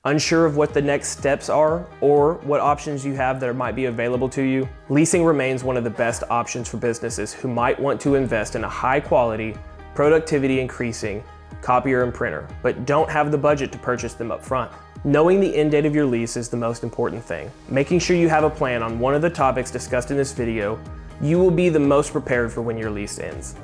Unsure of what the next steps are or what options you have that might be available to you? Leasing remains one of the best options for businesses who might want to invest in a high quality, productivity increasing copier and printer, but don't have the budget to purchase them up front. Knowing the end date of your lease is the most important thing. Making sure you have a plan on one of the topics discussed in this video, you will be the most prepared for when your lease ends.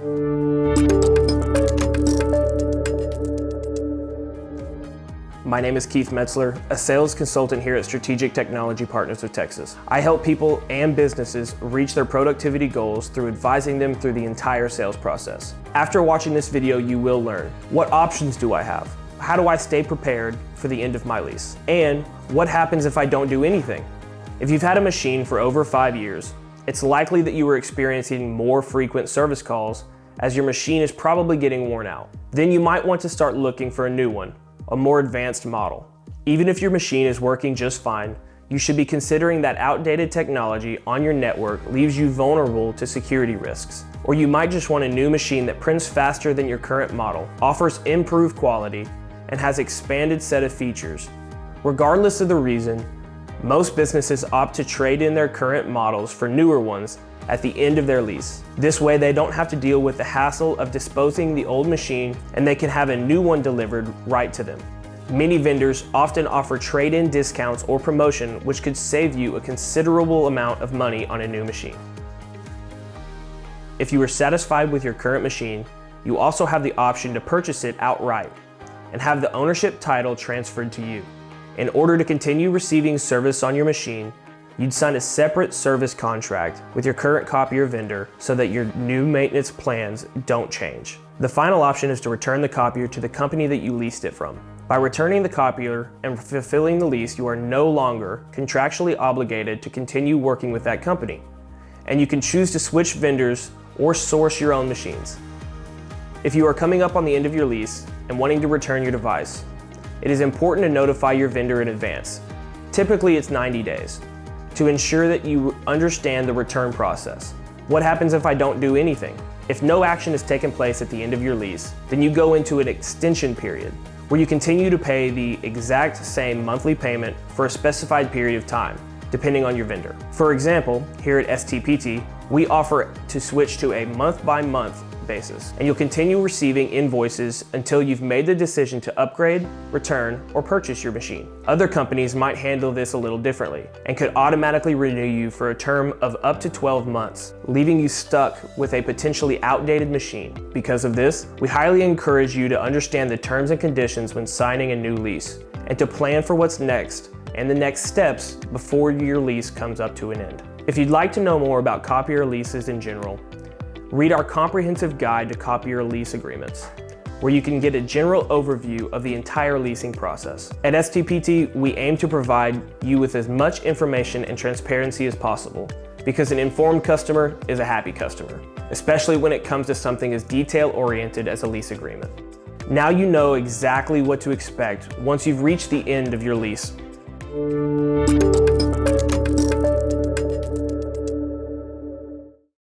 My name is Keith Metzler, a sales consultant here at Strategic Technology Partners of Texas. I help people and businesses reach their productivity goals through advising them through the entire sales process. After watching this video, you will learn, what options do I have? How do I stay prepared for the end of my lease? And what happens if I don't do anything? If you've had a machine for over 5 years, it's likely that you are experiencing more frequent service calls as your machine is probably getting worn out. Then you might want to start looking for a new one, a more advanced model. Even if your machine is working just fine, you should be considering that outdated technology on your network leaves you vulnerable to security risks. Or you might just want a new machine that prints faster than your current model, offers improved quality, and has expanded set of features. Regardless of the reason, most businesses opt to trade in their current models for newer ones at the end of their lease. This way they don't have to deal with the hassle of disposing the old machine, and they can have a new one delivered right to them. Many vendors often offer trade-in discounts or promotion, which could save you a considerable amount of money on a new machine. If you are satisfied with your current machine, you also have the option to purchase it outright and have the ownership title transferred to you. In order to continue receiving service on your machine, you'd sign a separate service contract with your current copier vendor so that your new maintenance plans don't change. The final option is to return the copier to the company that you leased it from. By returning the copier and fulfilling the lease, you are no longer contractually obligated to continue working with that company, and you can choose to switch vendors or source your own machines. If you are coming up on the end of your lease and wanting to return your device, it is important to notify your vendor in advance. Typically it's 90 days. To ensure that you understand the return process. What happens if I don't do anything? If no action is taken place at the end of your lease, then you go into an extension period where you continue to pay the exact same monthly payment for a specified period of time, depending on your vendor. For example, here at STPT, we offer to switch to a month-by-month basis, and you'll continue receiving invoices until you've made the decision to upgrade, return, or purchase your machine. Other companies might handle this a little differently and could automatically renew you for a term of up to 12 months, leaving you stuck with a potentially outdated machine. Because of this, we highly encourage you to understand the terms and conditions when signing a new lease and to plan for what's next and the next steps before your lease comes up to an end. If you'd like to know more about copier leases in general, read our comprehensive guide to copier lease agreements, where you can get a general overview of the entire leasing process. At STPT, we aim to provide you with as much information and transparency as possible, because an informed customer is a happy customer, especially when it comes to something as detail-oriented as a lease agreement. Now you know exactly what to expect once you've reached the end of your lease.